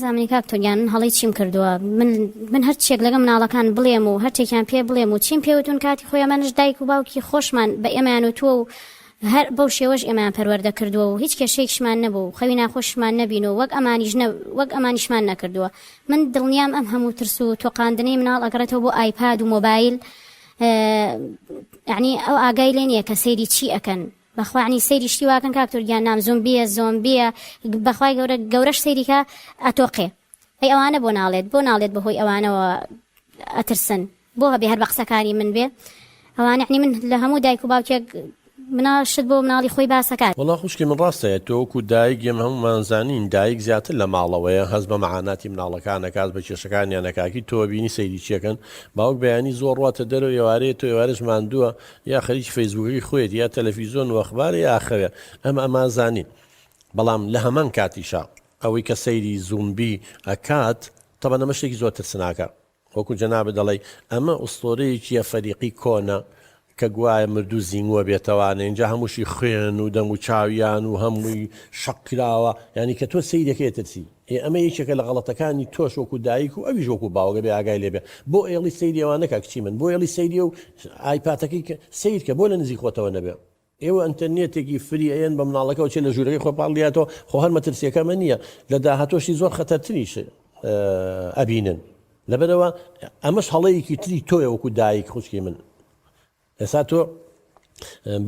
نازانم کاکتۆریان هەڵی چیم کردووە من هەر شتێک لەگەڵ مناڵەکان بڵێم و هەرچێکیان پێ بڵێم و چیم پێوتون کاتی خۆیانمانش دایک و باوکی خۆشمان بە ئێمەیان وتووە و هەر بەو شێوەش ئێمەیان پەروەردە کردووە و هیچ کێشەیەکشمان نەبوو خەوی ناخۆشمان نەبین و وەک ئەمانیشمان نەکردووە. من دڵنیام ئەم هەموو ترس و تۆقاندنەی مناڵ ئەگەڕێتەوە بۆ ئایپاد و مۆبایل، یعنی ئەو ئاگای لێ نییە کە سەیری چی ئەکەن. بەخوانی سەیری شتی واکەن کاکتۆریان نام زۆمبیە بەخوای گەورەش سەیریکە ئەتۆقێ ئەی ئەوانە بۆ ناڵێت بەهۆی ئەوانەوە ئەترسن بۆ هەبێ هەر بە قسەکاری من بێ ئەوان یعنی من لە هەموو دایک و باوکێک مناشت بۆ مناڵی خۆی باسەکات. وڵا خوشکی من ڕاستەیە تۆکو دایک ئێمە هەمومانزانین دایک زیاتر لە ماڵەوەیە هەست بە مەعاناتی مناڵەکانە کات بە کێشەکانیان نەکاکی تۆ بینی سەیری چیەکەن باوک بەیانی زۆر ڕاتە دەرەوە ئێوارەیە تۆ ئێوارەش ماندووە یا خەریکی فەیسبووکی خۆیت یا تەلەڤیزۆن و ئەخبار یا ئاخەوێ ئەمازانین. بەڵام لە هەمان کاتیشا ئەوەی کە سەیری زومبی ئەکات تەبەن ئەمە شتێکی زۆر ترسناکە. وەکو جەنابە دەڵێ ئەمە ئوستۆرەیەکیە فەریقی کۆنە کە گوایە مردوو زیینوە بێتەوانە اینجا هەمووشی خوێن و دەم و چاویان و هەمووی شەقراوە ینی کە تۆ سەیرەکەی ترسی ئەمە یەکێکە لە غەڵەتەکانی تۆش وەکو دایک و ئەویش وەکو باوەگە بێ ئاگای لێبێ بۆ ئێڵی سەیریەوانەکە کچی من بۆ ئێڵی سەیری و ئایپاتەکەی سیر کە بۆ لە نزیک خۆتەوە نەبێ. ئێوە ئەنتەرنێتێکی فری ئەیەن بە مناڵەکە و چێ لە ژوورەکەی خۆپاڵیاتەوە خۆ هەر مەترسیەکەمە نییە لە داهاتۆشی زۆر خەتەرتریش ئەبینن. لەبەرەوە ئەمەش هەڵەیەکی تری تۆیە وەکو دایک خوشکی من. ئێستا تۆ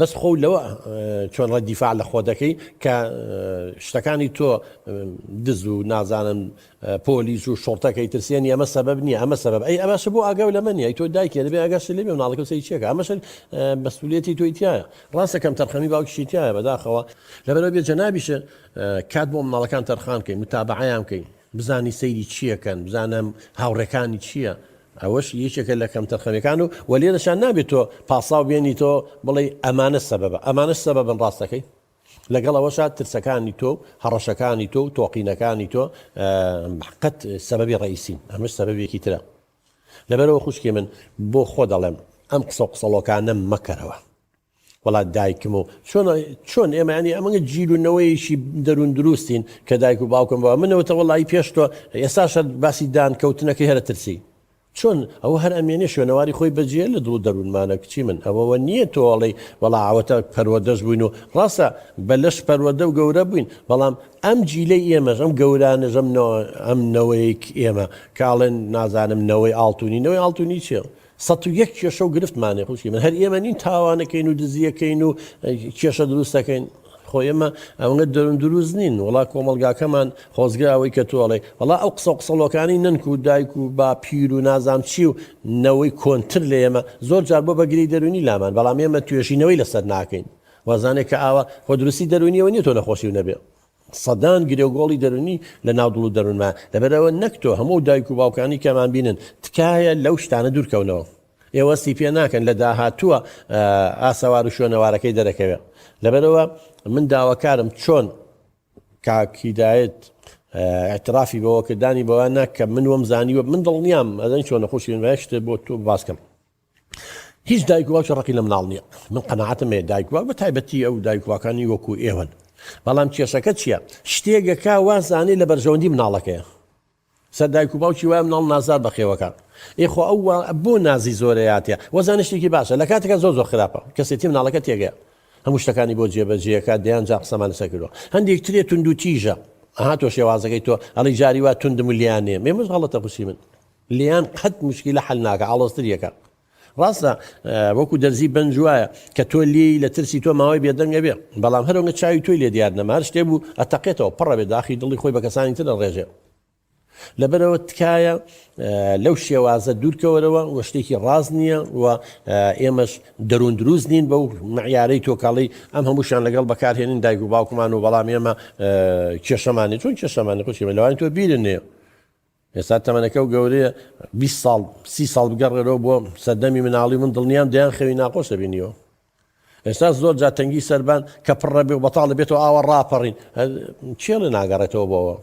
بەس خۆ لەوە چۆن ڕە دیفاع لە خۆ دەکەی کە شتەکانی تۆ دز و نازانم پۆلیس و شۆڕتەکەی ترسێنی ئەمە سەبەب نییە ئەمە سەبەب ئەی ئەمەش بۆ ئاگاو لە منی ئەی تۆ دایکێ دەبێ ئاگاش لێبێ و ناڵەکە سەی چێکە ئەمەش مەسئولیەتی تۆی تایە. ڕاستەکەم تەرخەمی باوکیشی تایە بەداخەوە لەبەرەوە بێ جەنابیشە کات بۆ مناڵەکان تەرخان بکەین متابعەیان بکەین بزانی سەیری چیەکەن بزانم هاوڕێکانی چییە. ئەوەش یەکێکە لە کەم تەرخەمیەکان و وەلێ دەشان نابێت تۆ پاساو بێنی تۆ بڵێ ئەمانە سەبەبە ئەمانش سەبەبن ڕاستەکەی لەگەڵ ئەوەشات ترسەکانی تۆ هەڕەشەکانی تۆ تۆقینەکانی تۆ قەت سەبەبی ڕئیسین ئەمەش سەبەبێکی ترە. لەبەرەوە خوشکی من بۆ خۆ دەڵێم ئەم قسەڵۆکانە مەکەرەوە وڵات دایکم و چۆن ئێمە ینی ئەمەگە گیرونەوەیشی دەروون دروستین کە دایک و باوکم بەوە منەوەتە وەڵی پێش تۆ ئێستاشە باسی دانکەوتنەکەی هەرە ترسی چۆن ئەوە هەر ئەمێنێ شوێنەواری خۆی بەجێ لە دڵ دەروونمانە کچی من ئەوەوە نییە تۆڵی وەڵاوەتە پەروەدەش بووین و ڕاستە بە لەش پەروەدە و گەورە بووین بەڵام ئەم جیلەی ئێمەش ئەم گەورانەش ئەم نەوەیەک ئێمە کاڵێن نازانم نەوەی ئاڵتونی چێ 101 کێشە و گرفتمانێ خوشکی من هەر ئێمە نین تاوانەکەین و دزیەکەین و کێشە دروستەکەین خۆ ئێمە ئەوەنگە دەرون دروست نین وڵا کۆمەلگاکەمان خۆزگاوەی کە تۆڵێ وڵا ئەو قسەڵۆکانی ننک و دایک و با پیر و نازام چی و نەوەی کۆنتر لە ئێمە زۆر جار بۆ بەگری دەرونی لامان بەڵام ئێمە توێژینەوەی لەسەر ناکەین وازانێک کە ئاوە خۆ دروستی دەرونیەوە نیە تۆ نەخۆشی و نەبێ سەدان گرێگۆڵی دەرونی لە ناو دڵ و دەروونمان لەبەرەوە نەکتۆ هەموو دایک و باوکانی کەمان بینن تکایە لەو شتانە دوورکەونەوە ئێوەستی پێ ناکەن لە داهاتووە ئاسەوار و شوێنەوارەکەی دەرەکەوێت. لەبەرەوە من داواکارم چۆن کاکیدایەت اعترافی بەوەکردانی بەوانە کە من وەم زانیوە من دڵنیام ئەدەن چۆنە خۆشیێن وایشتە بۆ تۆ باسکەم هیچ دایک و باوکی ڕقی لە مناڵ نییە من قەناعەتم هەیە دایک و باوک بە تایبەتی ئەو دایک و باوکانی وەکو ئێوەن بەڵام کێشەکە چییە شتێکەکە وازانێ لە بەرژەوەندی مناڵەکەیە سەر دایک و باوکی وایە مناڵ نازار بەخێوەکە ئێخۆ ئەو بۆ نازی زۆرەیاتە وەزانشتێکی باشە لە کاتێکە زۆر خراپە کەسێتی مناڵەکە تێگەیە هەموو شتەکانی بۆ جێبەجێەکە دەیان جا قسەمان لەسەر کردووە هەندێک ترێ تونند و تیژە ئەها تۆ شێوازەکەی تۆ ئەڵی جاری وا توندم و لیانێ مێمەش غەڵەتە خوشی من لیان قەت موشکیلە حەل ناکە ئاڵۆستریەکە ڕاستە وەکو دەرزی بەنج وایە کە تۆ لێی لە ترسی تۆ ماوەی بێدەنگە بێ بەڵام هەرۆنگە چاوی تۆی لێ دیار نەما هەر شتێ بوو ئەتەقێتەوە پڕە بێ داخی دڵی خۆی بە کەسانی تر ڕێژێ لەبەرەوە تکایە لەو شێوازە دوورکەوەرەوە و شتێکی ڕاز نییە و ئێمەش دەروون دروست نین بەو معیارەی تۆکاڵی ئەم هەمووشان لەگەڵ بەکارهێنین دایک و باوکمان و بەڵام ئێمە کێشەمانی چۆن کێشەمانی خۆشی لەوانی تۆ بیرنێ ئێستا تەمەنەکە و گەورەیە 20 ساڵ 30 ساڵ بگەڕێرەوە بۆ سەردەمی مناڵی من دڵنیام دەیان خەوی ناخۆش دەبینیەوە ئێستا زۆر جا تەنگی سەربان کە پڕە بێ و بەتاڵ بێتەوە ئاوە ڕاپەڕین چێڵە ناگەڕێتەوە بۆەوە